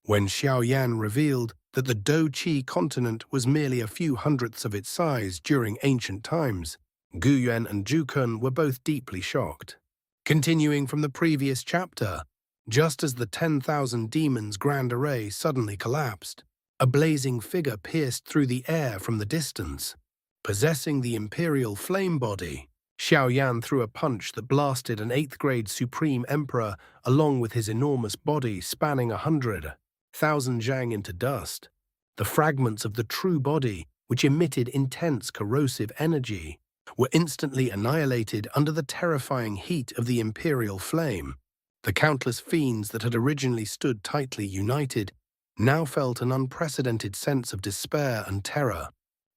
When Xiaoyan revealed that the Do-Chi continent was merely a few hundredths of its size during ancient times, Gu Yuan and Zhu Kun were both deeply shocked. Continuing from the previous chapter, just as the 10,000 demons' grand array suddenly collapsed, a blazing figure pierced through the air from the distance. Possessing the imperial flame body, Xiaoyan threw a punch that blasted an 8th-grade Supreme Emperor along with his enormous body spanning 100,000 zhang into dust. The fragments of the true body, which emitted intense corrosive energy, were instantly annihilated under the terrifying heat of the imperial flame. The countless fiends that had originally stood tightly united now felt an unprecedented sense of despair and terror.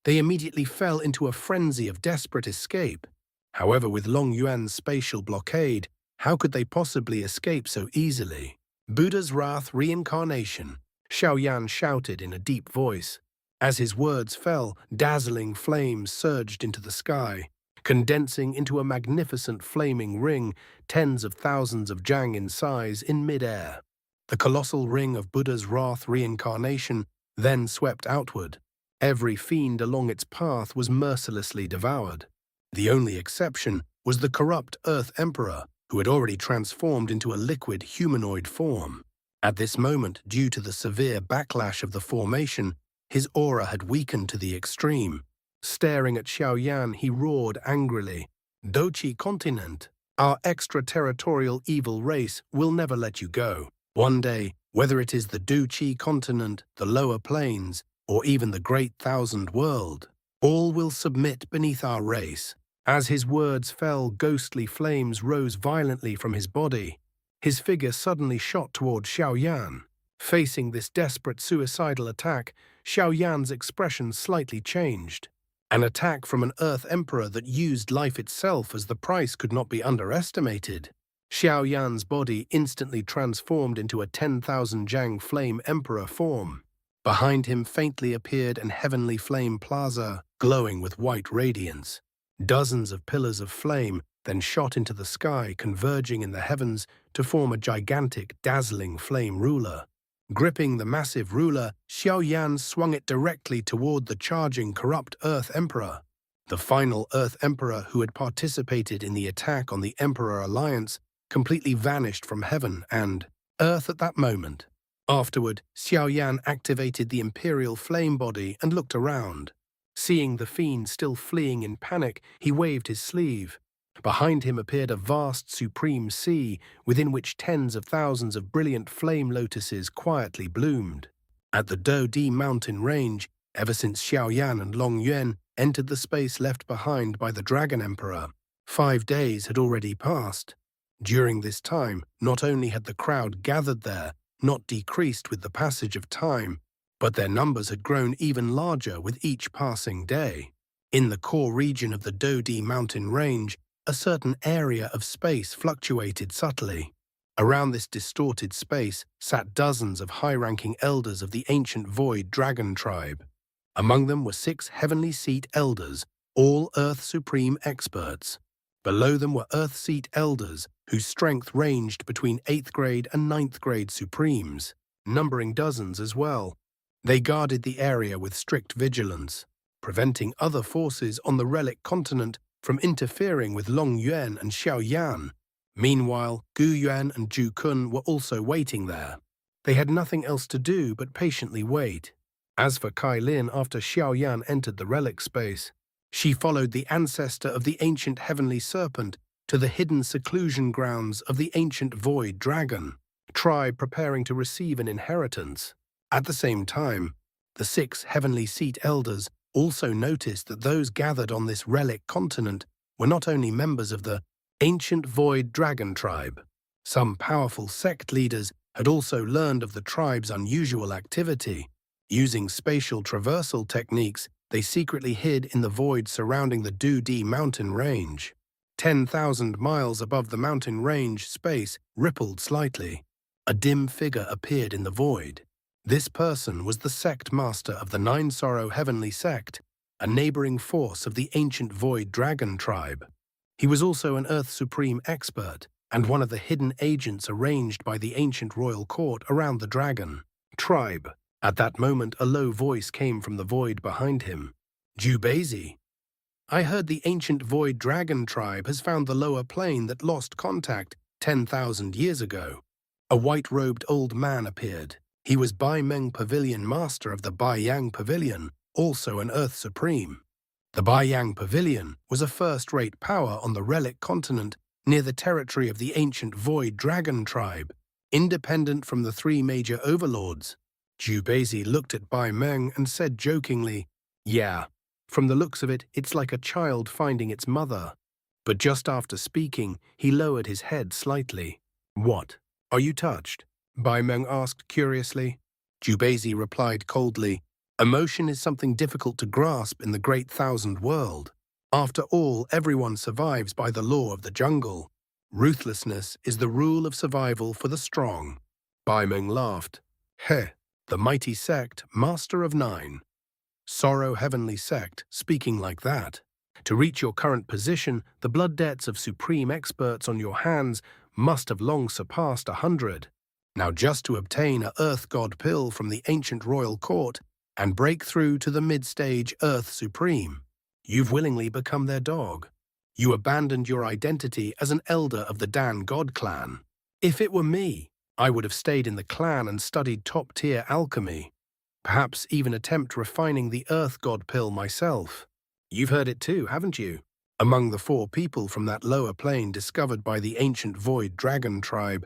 They immediately fell into a frenzy of desperate escape. However, with Long Yuan's spatial blockade, how could they possibly escape so easily? Buddha's Wrath Reincarnation, Xiaoyan shouted in a deep voice. As his words fell, dazzling flames surged into the sky, condensing into a magnificent flaming ring, tens of thousands of zhang in size in mid-air. The colossal ring of Buddha's Wrath Reincarnation then swept outward. Every fiend along its path was mercilessly devoured. The only exception was the corrupt Earth Emperor, who had already transformed into a liquid humanoid form. At this moment, due to the severe backlash of the formation, his aura had weakened to the extreme. Staring at Xiaoyan, he roared angrily, "Do-Chi continent, our extraterritorial evil race will never let you go. One day, whether it is the Do-Chi continent, the lower plains, or even the Great Thousand World, all will submit beneath our race." As his words fell, ghostly flames rose violently from his body. His figure suddenly shot toward Xiaoyan. Facing this desperate suicidal attack, Xiaoyan's expression slightly changed. An attack from an Earth Emperor that used life itself as the price could not be underestimated. Xiaoyan's body instantly transformed into a 10,000 zhang Flame Emperor form. Behind him faintly appeared an heavenly flame plaza, glowing with white radiance. Dozens of pillars of flame then shot into the sky, converging in the heavens to form a gigantic, dazzling flame ruler. Gripping the massive ruler, Xiaoyan swung it directly toward the charging corrupt Earth Emperor. The final Earth Emperor who had participated in the attack on the Emperor Alliance completely vanished from heaven and Earth at that moment. Afterward, Xiaoyan activated the Imperial Flame Body and looked around. Seeing the fiend still fleeing in panic, he waved his sleeve. Behind him appeared a vast supreme sea, within which tens of thousands of brilliant flame lotuses quietly bloomed. At the Do-Di mountain range, ever since Xiaoyan and Long Yuan entered the space left behind by the Dragon Emperor, 5 days had already passed. During this time, not only had the crowd gathered there, not decreased with the passage of time, but their numbers had grown even larger with each passing day. In the core region of the Do-Di mountain range, a certain area of space fluctuated subtly. Around this distorted space sat dozens of high-ranking elders of the ancient Void Dragon tribe. Among them were 6 Heavenly Seat elders, all Earth Supreme experts. Below them were Earth Seat elders, whose strength ranged between 8th grade and 9th grade Supremes, numbering dozens as well. They guarded the area with strict vigilance, preventing other forces on the relic continent from interfering with Long Yuan and Xiaoyan. Meanwhile, Gu Yuan and Zhu Kun were also waiting there. They had nothing else to do but patiently wait. As for Kai Lin, after Xiaoyan entered the relic space, she followed the ancestor of the ancient heavenly serpent to the hidden seclusion grounds of the ancient Void Dragon, tribe preparing to receive an inheritance. At the same time, the 6 Heavenly Seat elders also noticed that those gathered on this relic continent were not only members of the ancient Void Dragon tribe. Some powerful sect leaders had also learned of the tribe's unusual activity. Using spatial traversal techniques, they secretly hid in the void surrounding the Do-Di mountain range. 10,000 miles above the mountain range, space rippled slightly. A dim figure appeared in the void. This person was the sect master of the Nine Sorrow Heavenly Sect, a neighboring force of the ancient Void Dragon tribe. He was also an Earth Supreme expert and one of the hidden agents arranged by the ancient royal court around the dragon. Tribe. At that moment, a low voice came from the void behind him. Jubazi. I heard the ancient void dragon tribe has found the lower plane that lost contact 10,000 years ago. A white-robed old man appeared. He was Bai Meng Pavilion Master of the Bai Yang Pavilion, also an Earth Supreme. The Bai Yang Pavilion was a first-rate power on the Relic Continent near the territory of the ancient void dragon tribe, independent from the three major overlords. Jubazi looked at Bai Meng and said jokingly, "Yeah, from the looks of it, it's like a child finding its mother." But just after speaking, he lowered his head slightly. "What? Are you touched?" Bai Meng asked curiously. Jubazi replied coldly, "Emotion is something difficult to grasp in the Great Thousand World. After all, everyone survives by the law of the jungle. Ruthlessness is the rule of survival for the strong." Bai Meng laughed. "Heh, the mighty sect, master of 9. Sorrow heavenly sect, speaking like that. To reach your current position, the blood debts of supreme experts on your hands must have long surpassed 100. Now just to obtain a Earth God pill from the ancient royal court and break through to the mid-stage Earth Supreme, you've willingly become their dog. You abandoned your identity as an elder of the Dan God clan. If it were me, I would have stayed in the clan and studied top-tier alchemy. Perhaps even attempt refining the Earth God pill myself. You've heard it too, haven't you? Among the 4 people from that lower plane discovered by the ancient void dragon tribe,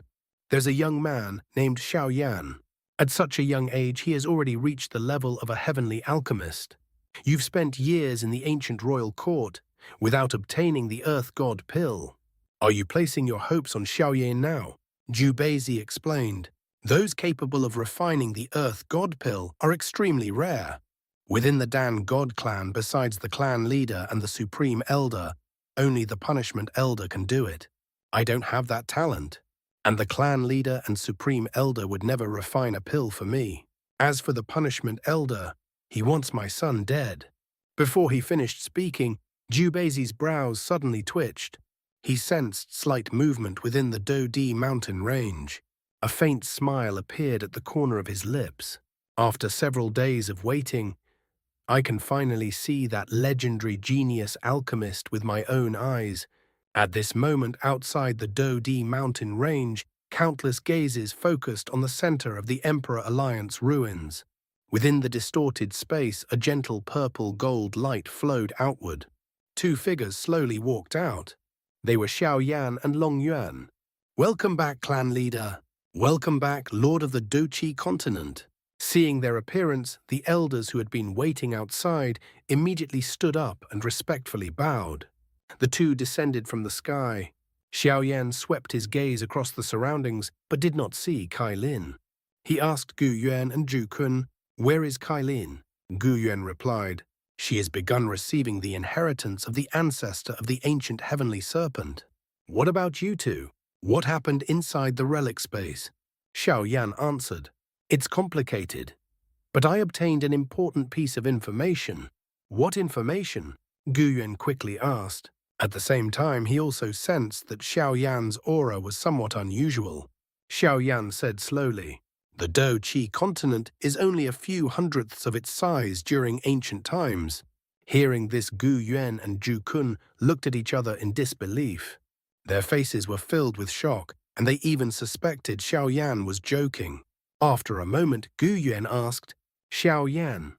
there's a young man named Xiaoyan. At such a young age, he has already reached the level of a heavenly alchemist. You've spent years in the ancient royal court without obtaining the Earth God pill. Are you placing your hopes on Xiaoyan now? Jubazi explained. Those capable of refining the Earth God pill are extremely rare. Within the Dan God clan, besides the clan leader and the supreme elder, only the punishment elder can do it. I don't have that talent. And the clan leader and supreme elder would never refine a pill for me. As for the punishment elder, he wants my son dead." Before he finished speaking, Jubazi's brows suddenly twitched. He sensed slight movement within the Dodi mountain range. A faint smile appeared at the corner of his lips. After several days of waiting, I can finally see that legendary genius alchemist with my own eyes. At this moment, outside the Dodi mountain range, countless gazes focused on the center of the Emperor Alliance ruins. Within the distorted space, a gentle purple-gold light flowed outward. 2 figures slowly walked out. They were Xiaoyan and Long Yuan. "Welcome back, clan leader. Welcome back, Lord of the Dochi continent." Seeing their appearance, the elders who had been waiting outside immediately stood up and respectfully bowed. The 2 descended from the sky. Xiaoyan swept his gaze across the surroundings but did not see Kai Lin. He asked Gu Yuan and Zhu Kun, "Where is Kai Lin?" Gu Yuan replied, "She has begun receiving the inheritance of the ancestor of the ancient heavenly serpent." "What about you 2? What happened inside the relic space?" Xiaoyan answered, "It's complicated, but I obtained an important piece of information." "What information?" Gu Yuan quickly asked. At the same time, he also sensed that Xiaoyan's aura was somewhat unusual. Xiaoyan said slowly, "The Do-Chi continent is only a few hundredths of its size during ancient times." Hearing this, Gu Yuan and Zhu Kun looked at each other in disbelief. Their faces were filled with shock, and they even suspected Xiaoyan was joking. After a moment, Gu Yuan asked, "Xiaoyan,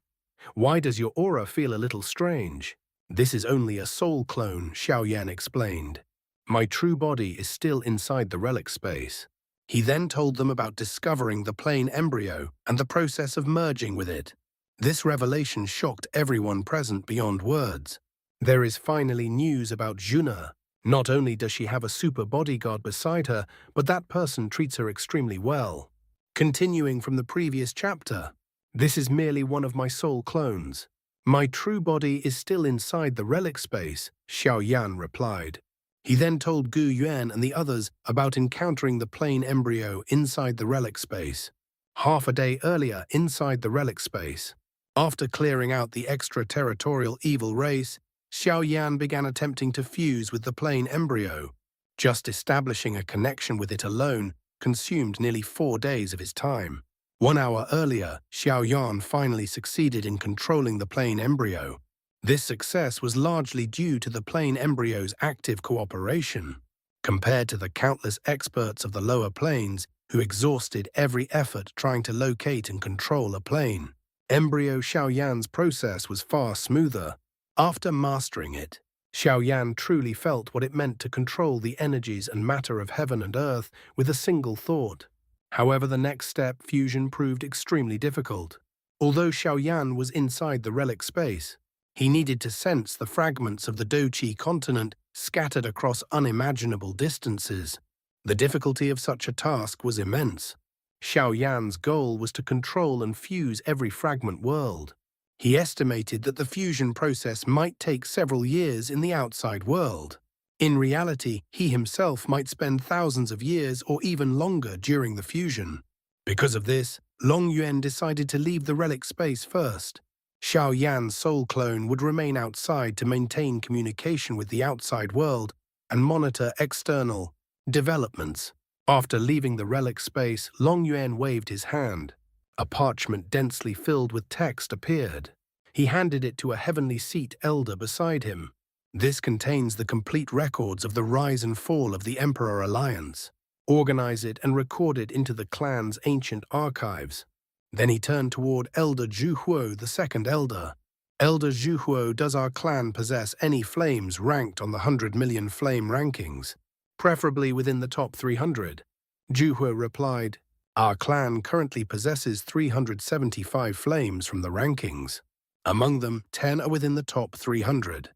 why does your aura feel a little strange?" "This is only a soul clone," Xiaoyan explained. "My true body is still inside the relic space." He then told them about discovering the plane embryo and the process of merging with it. This revelation shocked everyone present beyond words. There is finally news about Xun'er. Not only does she have a super bodyguard beside her, but that person treats her extremely well. Continuing from the previous chapter, "This is merely one of my soul clones. My true body is still inside the relic space," Xiaoyan replied. He then told Gu Yuan and the others about encountering the plane embryo inside the relic space. Half a day earlier, inside the relic space, after clearing out the extraterritorial evil race, Xiaoyan began attempting to fuse with the plane embryo. Just establishing a connection with it alone consumed nearly 4 days of his time. 1 hour earlier, Xiaoyan finally succeeded in controlling the plane embryo. This success was largely due to the plane embryo's active cooperation. Compared to the countless experts of the lower planes who exhausted every effort trying to locate and control a plane, embryo Xiaoyan's process was far smoother. After mastering it, Xiaoyan truly felt what it meant to control the energies and matter of heaven and earth with a single thought. However, the next step, fusion, proved extremely difficult. Although Xiaoyan was inside the relic space, he needed to sense the fragments of the Doqi continent scattered across unimaginable distances. The difficulty of such a task was immense. Xiaoyan's goal was to control and fuse every fragment world. He estimated that the fusion process might take several years in the outside world. In reality, he himself might spend thousands of years or even longer during the fusion. Because of this, Long Yuan decided to leave the relic space first. Xiaoyan's soul clone would remain outside to maintain communication with the outside world and monitor external developments. After leaving the relic space, Long Yuan waved his hand. A parchment densely filled with text appeared. He handed it to a heavenly seat elder beside him. This contains the complete records of the rise and fall of the Emperor Alliance. Organize it and record it into the clan's ancient archives. Then he turned toward Elder Zhuhuo, the second elder. Elder Zhuhuo, does our clan possess any flames ranked on the 100 million flame rankings, preferably within the top 300? Zhuhuo replied, our clan currently possesses 375 flames from the rankings. Among them, 10 are within the top 300.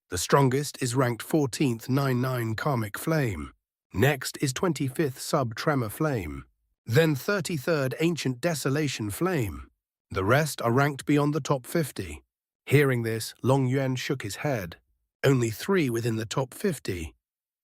The strongest is ranked 14th 99 Karmic Flame. Next is 25th Sub-Tremor Flame. Then 33rd Ancient Desolation Flame. The rest are ranked beyond the top 50. Hearing this, Long Yuan shook his head. Only 3 within the top 50.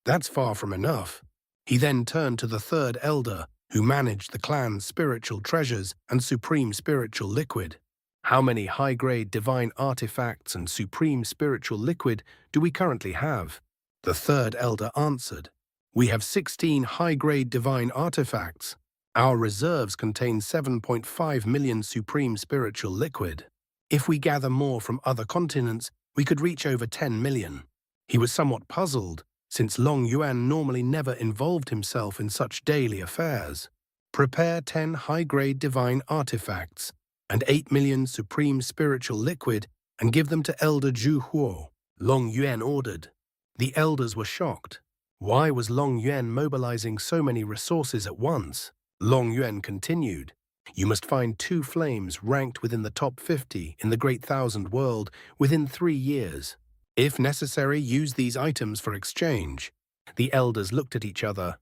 That's far from enough. He then turned to the third elder, who managed the clan's spiritual treasures and supreme spiritual liquid. How many high-grade divine artifacts and supreme spiritual liquid do we currently have? The third elder answered, we have 16 high-grade divine artifacts. Our reserves contain 7.5 million supreme spiritual liquid. If we gather more from other continents, we could reach over 10 million. He was somewhat puzzled, since Long Yuan normally never involved himself in such daily affairs. Prepare 10 high-grade divine artifacts and 8 million supreme spiritual liquid and give them to Elder Zhuhuo, Long Yuan ordered. The elders were shocked. Why was Long Yuan mobilizing so many resources at once? Long Yuan continued, you must find 2 flames ranked within the top 50 in the Great Thousand World within 3 years. If necessary, use these items for exchange. The elders looked at each other.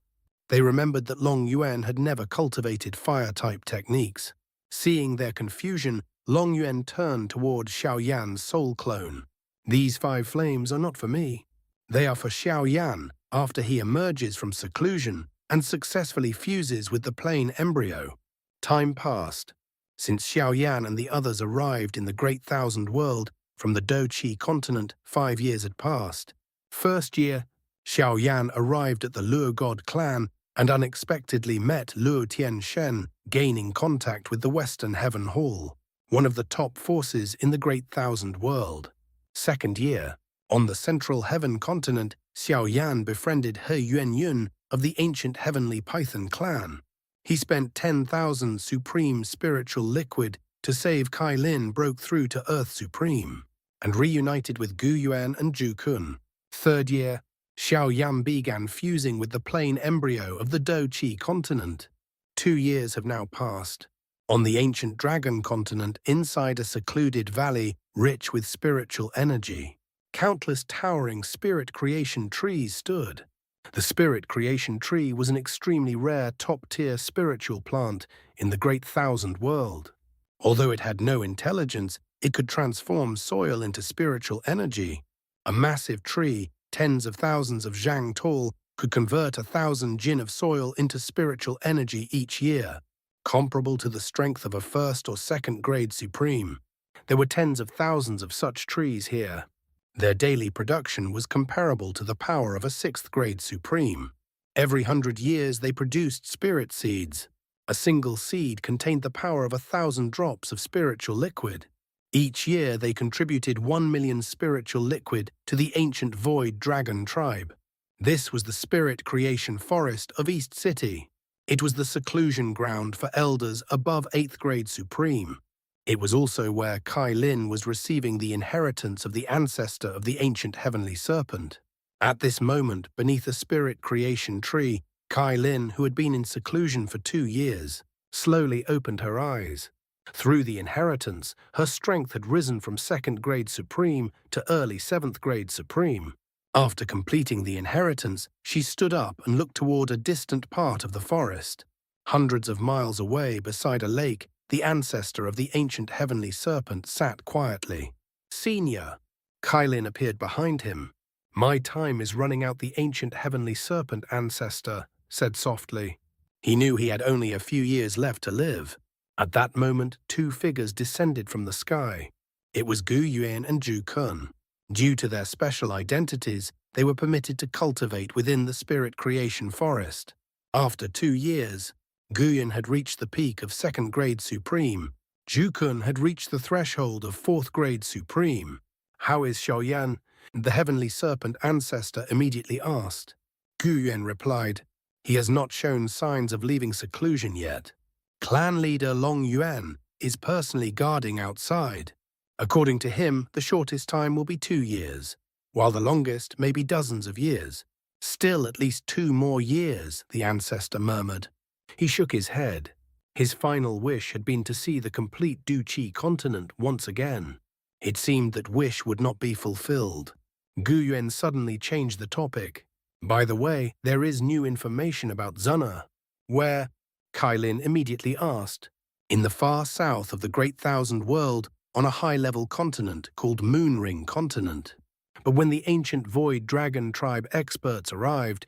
They remembered that Long Yuan had never cultivated fire-type techniques. Seeing their confusion, Long Yuan turned toward Xiaoyan's soul clone. These 5 flames are not for me. They are for Xiaoyan after he emerges from seclusion and successfully fuses with the plane embryo. Time passed. Since Xiaoyan and the others arrived in the Great Thousand World from the Doqi continent, 5 years had passed. First year, Xiaoyan arrived at the Luo God clan and unexpectedly met Luo Tianshen, gaining contact with the Western Heaven Hall, one of the top forces in the Great Thousand World. Second year, on the Central Heaven continent, Xiaoyan befriended He Yuanyun of the ancient Heavenly Python clan. He spent 10,000 supreme spiritual liquid to save Kai Lin broke through to Earth Supreme, and reunited with Gu Yuan and Zhu Kun. Third year, Xiaoyan began fusing with the plane embryo of the Doqi continent. 2 years have now passed. On the ancient Dragon continent, inside a secluded valley rich with spiritual energy, countless towering spirit creation trees stood. The spirit creation tree was an extremely rare top-tier spiritual plant in the Great Thousand World. Although it had no intelligence, it could transform soil into spiritual energy. A massive tree, tens of thousands of zhang tall, could convert 1,000 jin of soil into spiritual energy each year, comparable to the strength of a first or second grade supreme. There were tens of thousands of such trees here. Their daily production was comparable to the power of a 6th grade supreme. Every 100 years they produced spirit seeds. A single seed contained the power of 1,000 drops of spiritual liquid. Each year they contributed 1 million spiritual liquid to the ancient Void Dragon tribe. This was the spirit creation forest of East City. It was the seclusion ground for elders above 8th grade supreme. It was also where Kai Lin was receiving the inheritance of the ancestor of the ancient heavenly serpent. At this moment, beneath a spirit creation tree, Kai Lin, who had been in seclusion for 2 years, slowly opened her eyes. Through the inheritance, her strength had risen from 2nd grade supreme to early 7th grade supreme. After completing the inheritance, she stood up and looked toward a distant part of the forest. Hundreds of miles away, beside a lake, the ancestor of the ancient heavenly serpent sat quietly. Senior. Kai Lin appeared behind him. "My time is running out," the ancient heavenly serpent ancestor said softly. He knew he had only a few years left to live. At that moment, 2 figures descended from the sky. It was Gu Yuan and Zhu Kun. Due to their special identities, they were permitted to cultivate within the spirit creation forest. After 2 years, Gu Yuan had reached the peak of 2nd grade supreme. Zhu Kun had reached the threshold of 4th grade supreme. "How is Xiaoyan?" the heavenly serpent ancestor immediately asked. Gu Yuan replied, "He has not shown signs of leaving seclusion yet. Clan leader Long Yuan is personally guarding outside. According to him, the shortest time will be 2 years, while the longest may be dozens of years. Still at least 2 more years," the ancestor murmured. He shook his head. His final wish had been to see the complete Duqi continent once again. It seemed that wish would not be fulfilled. Gu Yuan suddenly changed the topic. "By the way, there is new information about Xun'er." "Where?" Kai Lin immediately asked. "In the far south of the Great Thousand World, on a high-level continent called Moonring Continent. But when the ancient Void Dragon tribe experts arrived,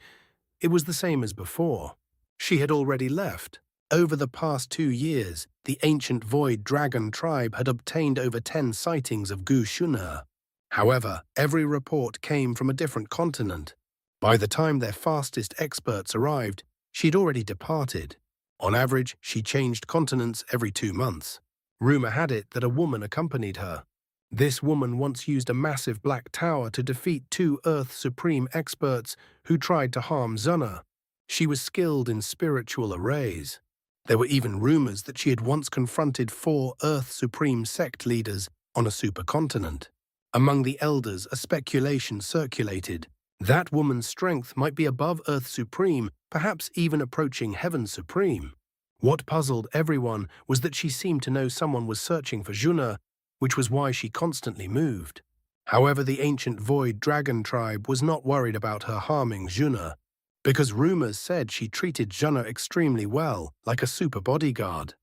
it was the same as before. She had already left. Over the past 2 years, the ancient Void Dragon tribe had obtained over 10 sightings of Xun'er. However, every report came from a different continent. By the time their fastest experts arrived, she'd already departed. On average, she changed continents every 2 months. Rumor had it that a woman accompanied her. This woman once used a massive black tower to defeat 2 Earth Supreme experts who tried to harm Xun'er. She was skilled in spiritual arrays. There were even rumors that she had once confronted 4 Earth Supreme sect leaders on a supercontinent. Among the elders, a speculation circulated. That woman's strength might be above Earth Supreme, perhaps even approaching Heaven Supreme. What puzzled everyone was that she seemed to know someone was searching for Xun'er, which was why she constantly moved. However, the ancient Void Dragon tribe was not worried about her harming Xun'er, because rumors said she treated Xun'er extremely well, like a super bodyguard.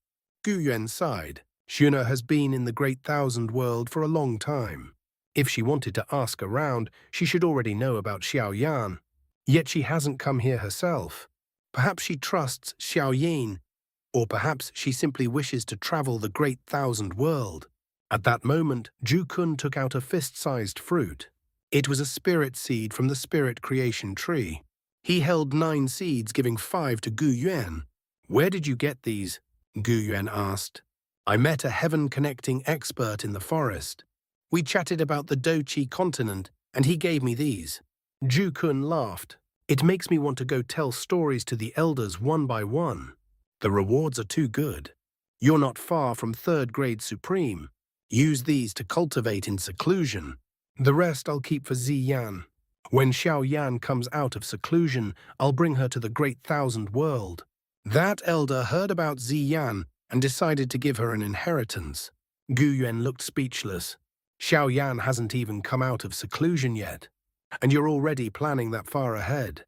Gu Yuan sighed. Xun'er has been in the Great Thousand World for a long time. If she wanted to ask around, she should already know about Xiaoyan. Yet she hasn't come here herself. Perhaps she trusts Xiaoyin, or perhaps she simply wishes to travel the Great Thousand World. At that moment, Zhu Kun took out a fist-sized fruit. It was a spirit seed from the spirit creation tree. He held 9 seeds, giving 5 to Gu Yuan. "Where did you get these?" Gu Yuan asked. "I met a Heaven-Connecting expert in the forest. We chatted about the Duqi continent, and he gave me these." Zhu Kun laughed. "It makes me want to go tell stories to the elders one by one. The rewards are too good. You're not far from 3rd grade supreme. Use these to cultivate in seclusion. The rest I'll keep for Ziyan. When Xiaoyan comes out of seclusion, I'll bring her to the Great Thousand World." That elder heard about Ziyan and decided to give her an inheritance. Gu Yuan looked speechless. "Xiaoyan hasn't even come out of seclusion yet, and you're already planning that far ahead."